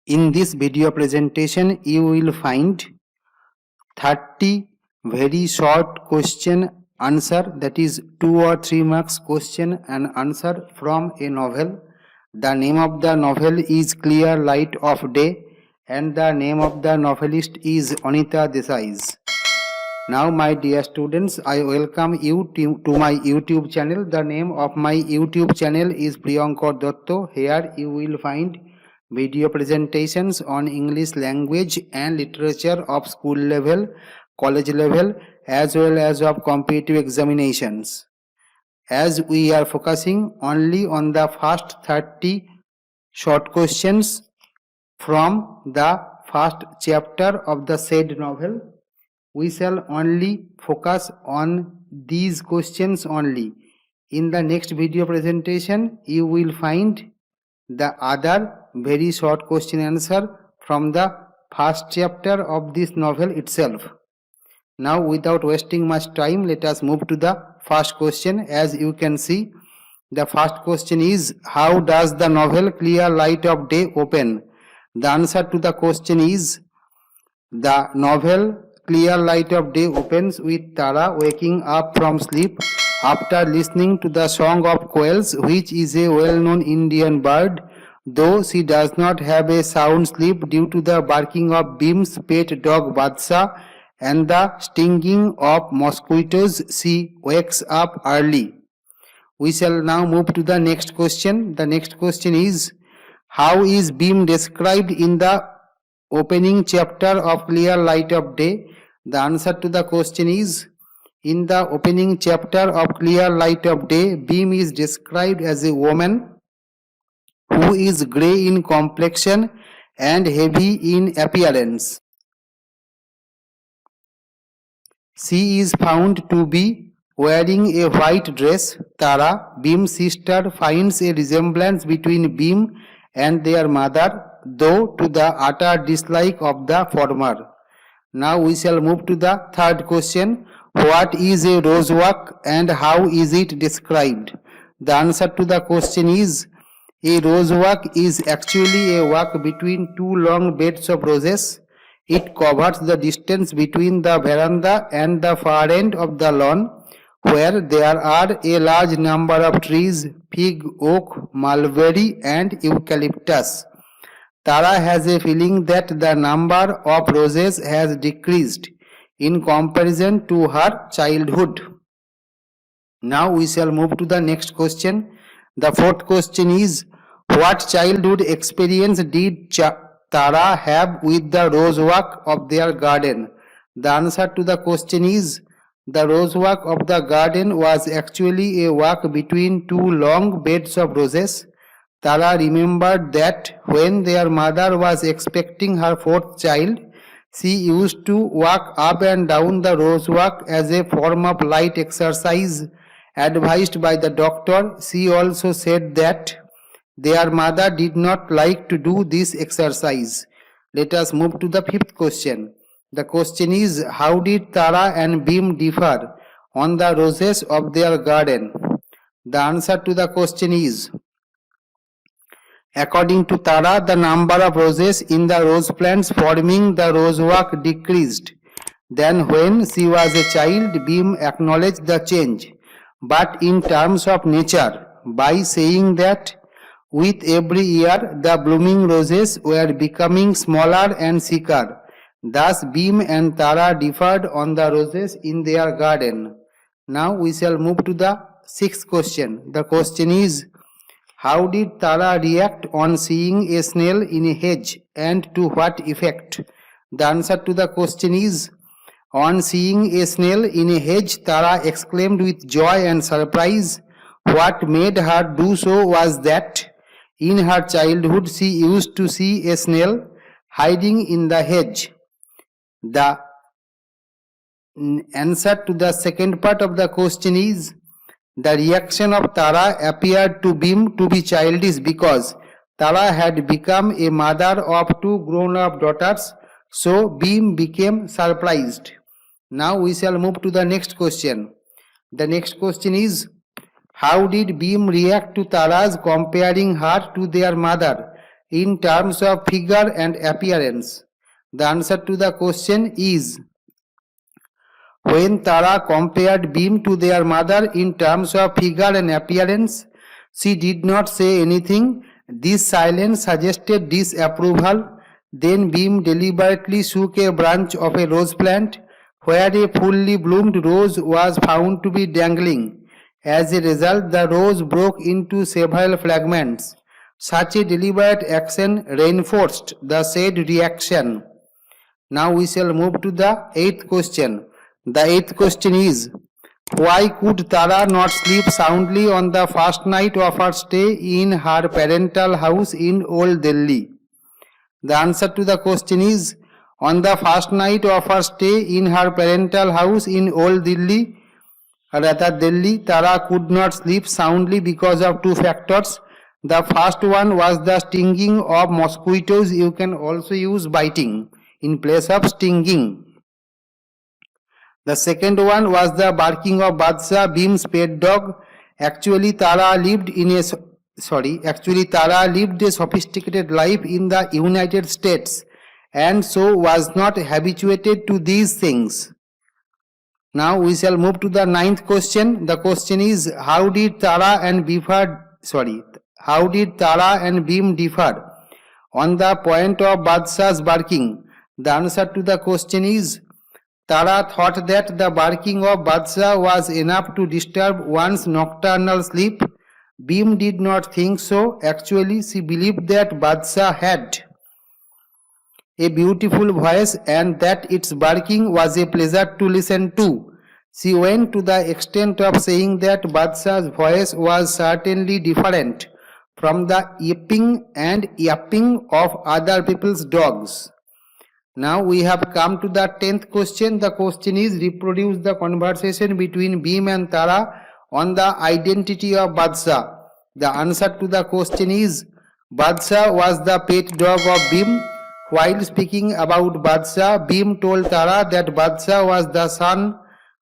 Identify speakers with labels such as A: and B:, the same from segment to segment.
A: In this video presentation, you will find 30 very short question answer, that is 2 or 3 marks question and answer from a novel. The name of the novel is Clear Light of Day and the name of the novelist is Anita Desai. Now my dear students, I welcome you to my YouTube channel. The name of my YouTube channel is Priyankar Dotto. Here you will find video presentations on English language and literature of school level, college level, as well as of competitive examinations. As we are focusing only on the first 30 short questions from the first chapter of the said novel, we shall only focus on these questions only. In the next video presentation, you will find the other very short question answer from the first chapter of this novel itself. Now, without wasting much time, let us move to the first question. As you can see, the first question is, how does the novel Clear Light of Day open? The answer to the question is, the novel Clear Light of Day opens with Tara waking up from sleep after listening to the song of quails, which is a well-known Indian bird, though she does not have a sound sleep due to the barking of Bim's pet dog Badshah and the stinging of mosquitoes. She wakes up early. We shall now move to the next question. The next question is, how is Bim described in the opening chapter of Clear Light of Day? The answer to the question is, in the opening chapter of Clear Light of Day, Bim is described as a woman who is grey in complexion and heavy in appearance. She is found to be wearing a white dress. Tara, Bim's sister, finds a resemblance between Bim and their mother, though to the utter dislike of the former. Now we shall move to the third question. What is a rose walk and how is it described? The answer to the question is, a rose walk is actually a walk between two long beds of roses. It covers the distance between the veranda and the far end of the lawn, where there are a large number of trees: fig, oak, mulberry and eucalyptus. Tara has a feeling that the number of roses has decreased in comparison to her childhood. Now we shall move to the next question. The fourth question is, what childhood experience did Tara have with the rose walk of their garden? The answer to the question is, the rose walk of the garden was actually a walk between two long beds of roses. Tara remembered that when their mother was expecting her fourth child, she used to walk up and down the rose walk as a form of light exercise advised by the doctor. She also said that their mother did not like to do this exercise. Let us move to the fifth question. The question is, how did Tara and Bim differ on the roses of their garden? The answer to the question is, according to Tara, the number of roses in the rose plants forming the rose walk decreased. Then when she was a child, Bim acknowledged the change, but in terms of nature, by saying that with every year the blooming roses were becoming smaller and sicker. Thus Bim and Tara differed on the roses in their garden. Now we shall move to the sixth question. The question is, how did Tara react on seeing a snail in a hedge and to what effect? The answer to the question is, on seeing a snail in a hedge, Tara exclaimed with joy and surprise. What made her do so was that in her childhood she used to see a snail hiding in the hedge. The answer to the second part of the question is, the reaction of Tara appeared to Bim to be childish because Tara had become a mother of two grown-up daughters, so Bim became surprised. Now we shall move to the next question. The next question is, how did Bim react to Tara's comparing her to their mother in terms of figure and appearance? The answer to the question is, when Tara compared Bim to their mother in terms of figure and appearance, she did not say anything. This silence suggested disapproval. Then Bim deliberately shook a branch of a rose plant where a fully bloomed rose was found to be dangling. As a result, the rose broke into several fragments. Such a deliberate action reinforced the said reaction. Now we shall move to the 8th question. The 8th question is, why could Tara not sleep soundly on the first night of her stay in her parental house in Old Delhi? The answer to the question is, on the first night of her stay in her parental house in Old Delhi, Tara could not sleep soundly because of two factors. The first one was the stinging of mosquitoes. You can also use biting in place of stinging. The second one was the barking of Badshah, Bim's pet dog. Actually, Tara lived a sophisticated life in the United States and so was not habituated to these things. Now we shall move to the 9th question. The question is, how did Tara and Bim differ on the point of Badshah's barking? The answer to the question is, Tara thought that the barking of Badshah was enough to disturb one's nocturnal sleep. Bim did not think so. Actually, she believed that Badshah had a beautiful voice and that its barking was a pleasure to listen to. She went to the extent of saying that Badshah's voice was certainly different from the yipping and yapping of other people's dogs. Now we have come to the 10th question. The question is, reproduce the conversation between Bim and Tara on the identity of Badshah. The answer to the question is, Badshah was the pet dog of Bim. While speaking about Badshah, Bim told Tara that Badshah was the son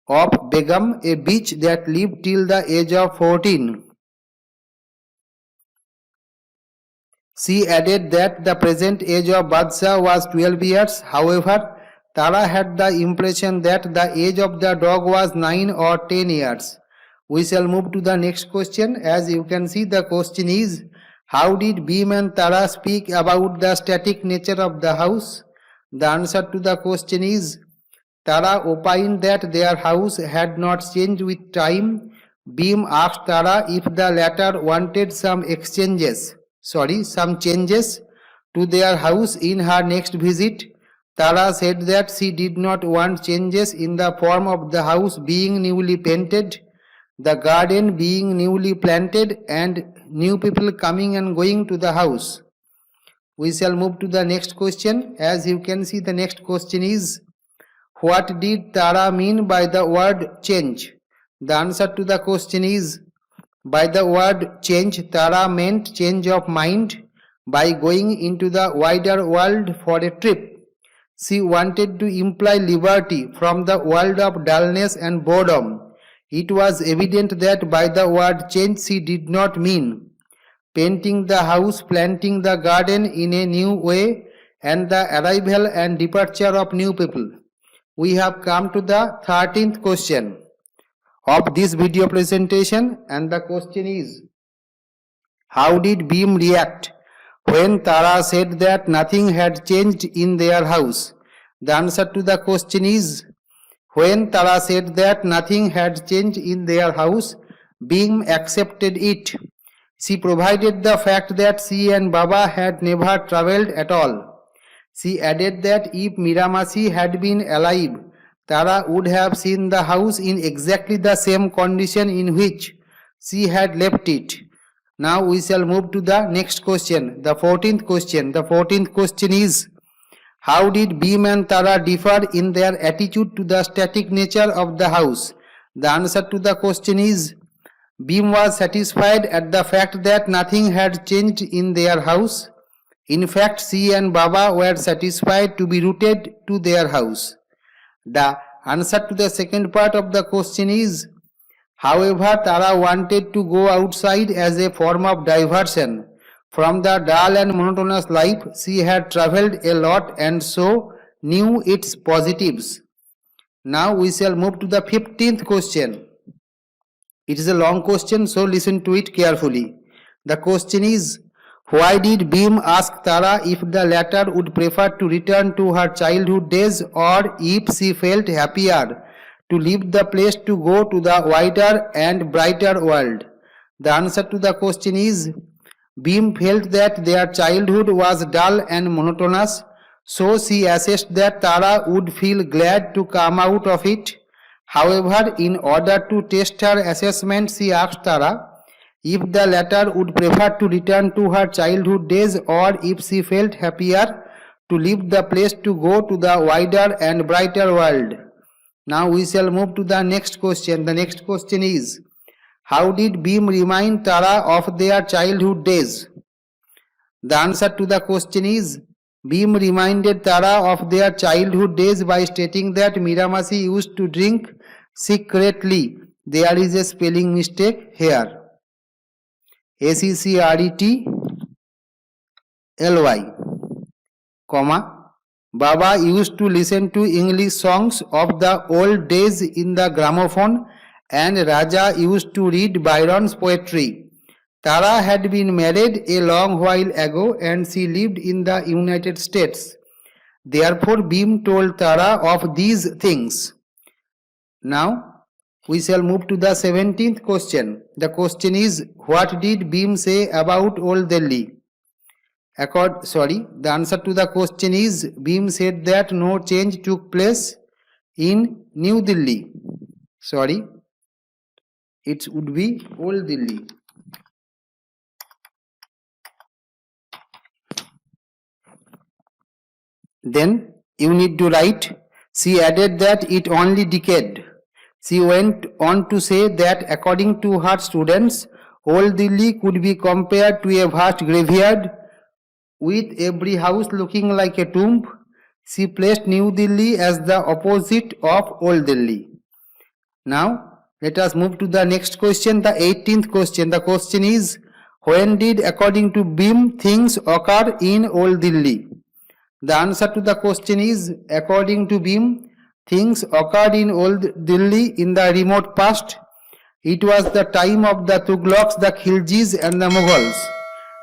A: of Begum, a bitch that lived till the age of 14. She added that the present age of Badshah was 12 years. However, Tara had the impression that the age of the dog was 9 or 10 years. We shall move to the next question. As you can see, the question is, how did Bim and Tara speak about the static nature of the house? The answer to the question is, Tara opined that their house had not changed with time. Bim asked Tara if the latter wanted some changes to their house in her next visit. Tara said that she did not want changes in the form of the house being newly painted, the garden being newly planted, and new people coming and going to the house. We shall move to the next question. As you can see, the next question is, what did Tara mean by the word change? The answer to the question is, by the word change, Tara meant change of mind by going into the wider world for a trip. She wanted to imply liberty from the world of dullness and boredom. It was evident that by the word change she did not mean painting the house, planting the garden in a new way, and the arrival and departure of new people. We have come to the 13th question of this video presentation, and the question is, how did Bim react when Tara said that nothing had changed in their house? The answer to the question is, when Tara said that nothing had changed in their house, Bim accepted it. She provided the fact that she and Baba had never travelled at all. She added that if Miramasi had been alive, Tara would have seen the house in exactly the same condition in which she had left it. Now we shall move to the next question, the 14th question. The 14th question is, how did Bim and Tara differ in their attitude to the static nature of the house? The answer to the question is, Bim was satisfied at the fact that nothing had changed in their house. In fact, she and Baba were satisfied to be rooted to their house. The answer to the second part of the question is, however, Tara wanted to go outside as a form of diversion From the dull and monotonous life, she had travelled a lot and so knew its positives. Now we shall move to the 15th question. It is a long question, so listen to it carefully. The question is, why did Bim ask Tara if the latter would prefer to return to her childhood days or if she felt happier to leave the place to go to the wider and brighter world? The answer to the question is, Bim felt that their childhood was dull and monotonous, so she assessed that Tara would feel glad to come out of it. However, in order to test her assessment, she asked Tara if the latter would prefer to return to her childhood days or if she felt happier to leave the place to go to the wider and brighter world. Now we shall move to the next question. The next question is, how did Bim remind Tara of their childhood days? The answer to the question is, Bim reminded Tara of their childhood days by stating that Miramasi used to drink secretly. There is a spelling mistake here. Secretly, comma, Baba used to listen to English songs of the old days in the gramophone and Raja used to read Byron's poetry. Tara had been married a long while ago and she lived in the United States. Therefore, Bim told Tara of these things. Now, we shall move to the 17th question. The question is, what did Bim say about Old Delhi? The answer to the question is, Bim said that no change took place in New Delhi. It would be Old Delhi. Then you need to write, she added that it only decayed. She went on to say that according to her students, Old Delhi could be compared to a vast graveyard with every house looking like a tomb. She placed New Delhi as the opposite of Old Delhi. Now, let us move to the next question, the 18th question. The question is, when did, according to Bim, things occur in Old Delhi? The answer to the question is, according to Bim, things occurred in Old Delhi in the remote past. It was the time of the Tughlaqs, the Khiljis and the Mughals.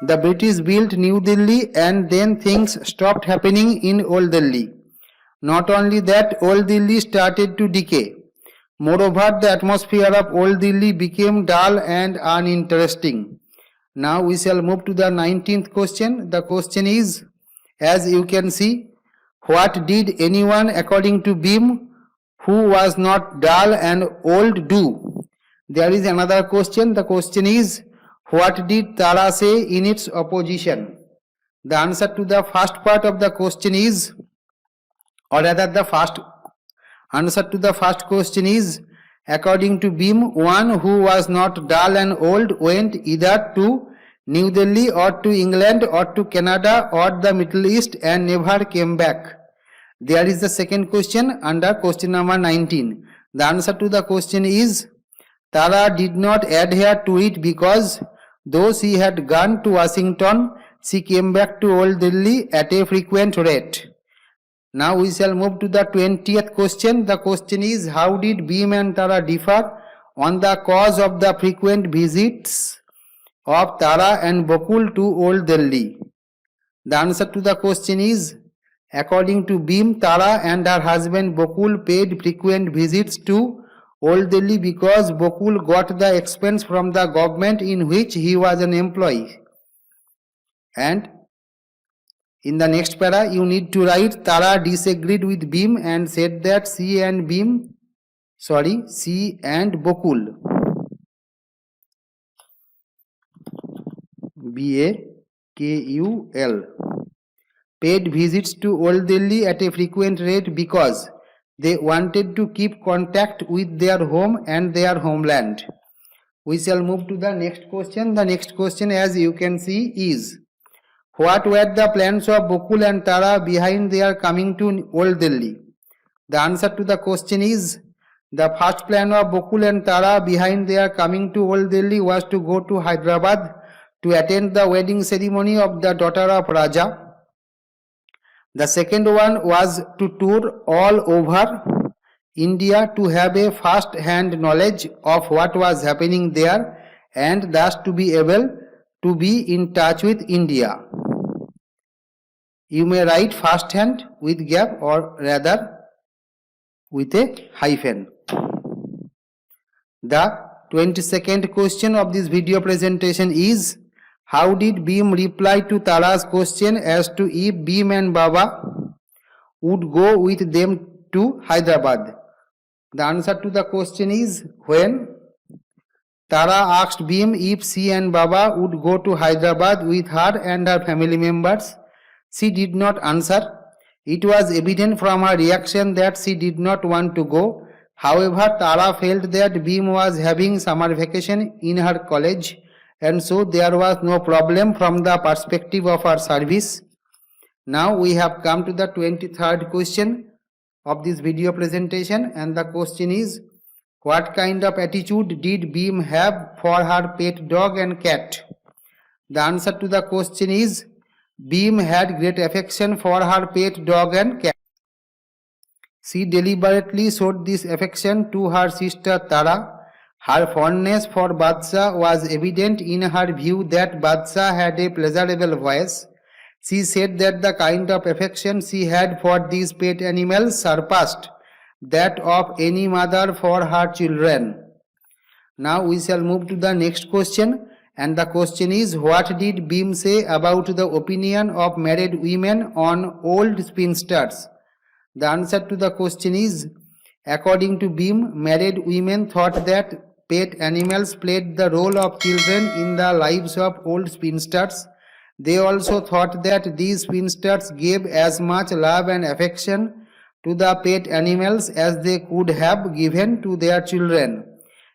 A: The British built New Delhi and then things stopped happening in Old Delhi. Not only that, Old Delhi started to decay. Moreover, the atmosphere of Old Delhi became dull and uninteresting. Now we shall move to the 19th question. The question is, as you can see, what did anyone according to Bim who was not dull and old do? There is another question. The question is, what did Tara say in its opposition? The answer to the first part of the question is, or rather the first answer to the first question is, according to Bim, one who was not dull and old went either to New Delhi or to England or to Canada or the Middle East and never came back. There is the second question under question number 19. The answer to the question is, Tara did not adhere to it because though she had gone to Washington, she came back to Old Delhi at a frequent rate. Now we shall move to the 20th question. The question is, how did Bim and Tara differ on the cause of the frequent visits of Tara and Bakul to Old Delhi? The answer to the question is, according to Bim, Tara and her husband Bakul paid frequent visits to Old Delhi because Bakul got the expense from the government in which he was an employee. And in the next para, you need to write, Tara disagreed with Bim and said that she and Bakul, Bakul, paid visits to Old Delhi at a frequent rate because they wanted to keep contact with their home and their homeland. We shall move to the next question. The next question, as you can see, is, what were the plans of Bakul and Tara behind their coming to Old Delhi? The answer to the question is, the first plan of Bakul and Tara behind their coming to Old Delhi was to go to Hyderabad to attend the wedding ceremony of the daughter of Raja. The second one was to tour all over India to have a first-hand knowledge of what was happening there and thus to be able to be in touch with India. You may write first-hand with gap or rather with a hyphen. The 22nd question of this video presentation is, how did Bim reply to Tara's question as to if Bim and Baba would go with them to Hyderabad? The answer to the question is, when Tara asked Bim if she and Baba would go to Hyderabad with her and her family members, she did not answer. It was evident from her reaction that she did not want to go. However, Tara felt that Bim was having summer vacation in her college, and so there was no problem from the perspective of her service. Now we have come to the 23rd question of this video presentation, and the question is, what kind of attitude did Bim have for her pet dog and cat? The answer to the question is, Bim had great affection for her pet dog and cat. She deliberately showed this affection to her sister Tara. Her fondness for Badshah was evident in her view that Badshah had a pleasurable voice. She said that the kind of affection she had for these pet animals surpassed that of any mother for her children. Now we shall move to the next question, and the question is, what did Bim say about the opinion of married women on old spinsters? The answer to the question is, according to Bim, married women thought that pet animals played the role of children in the lives of old spinsters. They also thought that these spinsters gave as much love and affection to the pet animals as they could have given to their children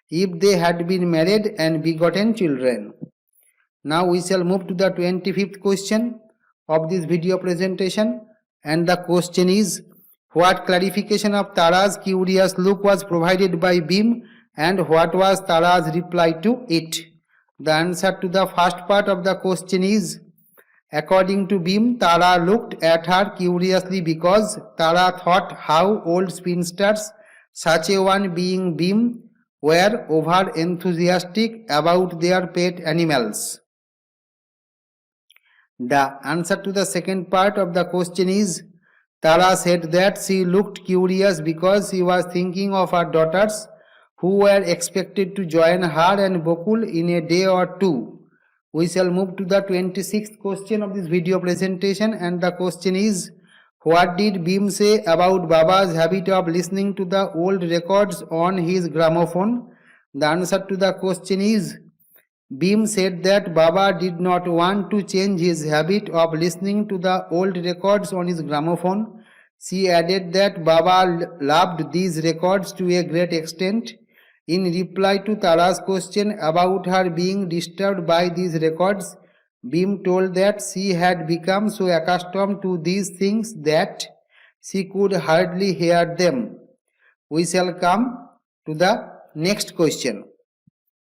A: if they had been married and begotten children. Now we shall move to the 25th question of this video presentation, and the question is, what clarification of Tara's curious look was provided by Bim and what was Tara's reply to it? The answer to the first part of the question is, according to Bim, Tara looked at her curiously because Tara thought how old spinsters, such a one being Bim, were over enthusiastic about their pet animals. The answer to the second part of the question is, Tara said that she looked curious because she was thinking of her daughters who were expected to join her and Bakul in a day or two. We shall move to the 26th question of this video presentation, and the question is, what did Bim say about Baba's habit of listening to the old records on his gramophone? The answer to the question is, Bim said that Baba did not want to change his habit of listening to the old records on his gramophone. She added that Baba loved these records to a great extent. In reply to Tara's question about her being disturbed by these records, Bim told that she had become so accustomed to these things that she could hardly hear them. We shall come to the next question.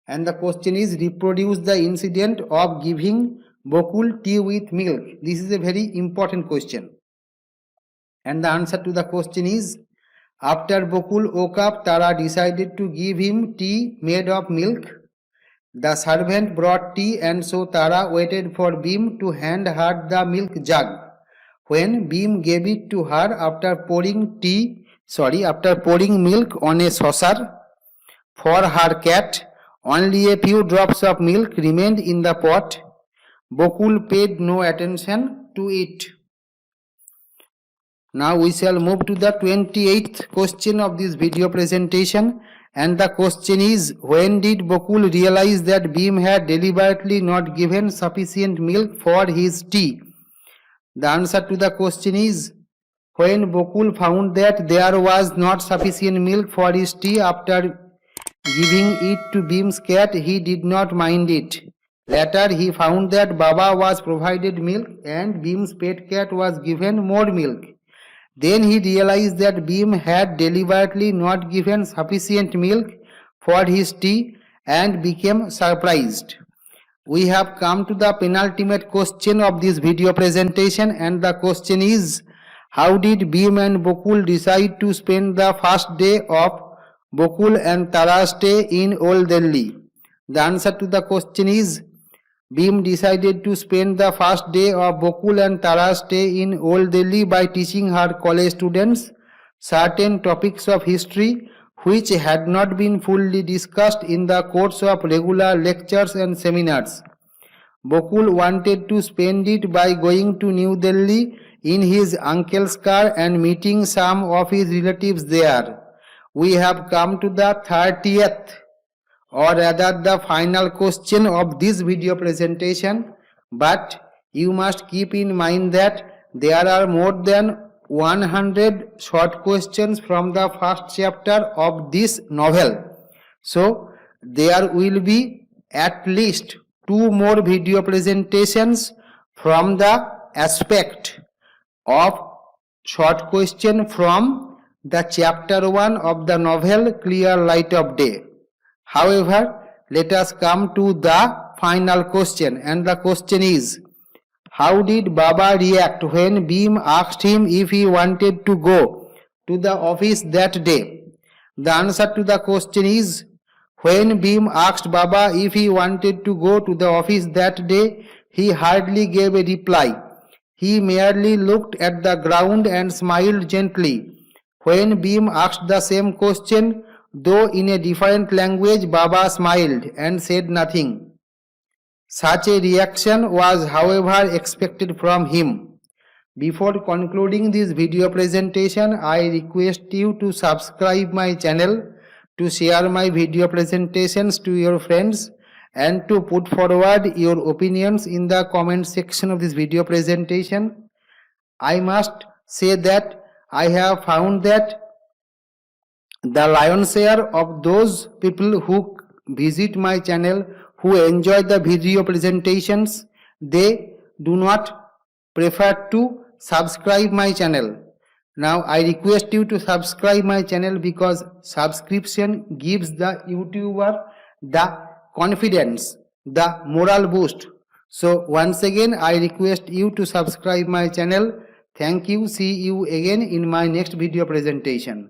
A: And the question is, reproduce the incident of giving Bakul tea with milk. This is a very important question. And the answer to the question is, after Bakul woke up, Tara decided to give him tea made of milk. The servant brought tea, and so Tara waited for Bim to hand her the milk jug. When Bim gave it to her after pouring milk on a saucer for her cat, only a few drops of milk remained in the pot. Bakul paid no attention to it. Now we shall move to the 28th question of this video presentation, and the question is, when did Bakul realize that Bim had deliberately not given sufficient milk for his tea? The answer to the question is, when Bakul found that there was not sufficient milk for his tea after giving it to Bim's cat, he did not mind it. Later he found that Baba was provided milk and Bim's pet cat was given more milk. Then he realized that Bim had deliberately not given sufficient milk for his tea and became surprised. we have come to the penultimate question of this video presentation, and the question is, how did Bim and Bakul decide to spend the first day of Bakul and Tara stay in Old Delhi? The answer to the question is, Bim decided to spend the first day of Bakul and Tara stay in Old Delhi by teaching her college students certain topics of history which had not been fully discussed in the course of regular lectures and seminars. Bakul wanted to spend it by going to New Delhi in his uncle's car and meeting some of his relatives there. We have come to the 30th, or rather the final question of this video presentation, but you must keep in mind that there are more than 100 short questions from the first chapter of this novel. So there will be at least 2 more video presentations from the aspect of short question from the chapter 1 of the novel Clear Light of Day. However, let us come to the final question, and the question is, how did Baba react when Bim asked him if he wanted to go to the office that day? The answer to the question is, when Bim asked Baba if he wanted to go to the office that day, he hardly gave a reply. He merely looked at the ground and smiled gently. When Bim asked the same question, though in a different language, Baba smiled and said nothing. Such a reaction was, however, expected from him. Before concluding this video presentation, I request you to subscribe my channel, to share my video presentations to your friends, and to put forward your opinions in the comment section of this video presentation. I must say that I have found that the lion's share of those people who visit my channel, who enjoy the video presentations, they do not prefer to subscribe my channel. Now I request you to subscribe my channel, because subscription gives the YouTuber the confidence, the moral boost. So once again I request you to subscribe my channel. Thank you. See you again in my next video presentation.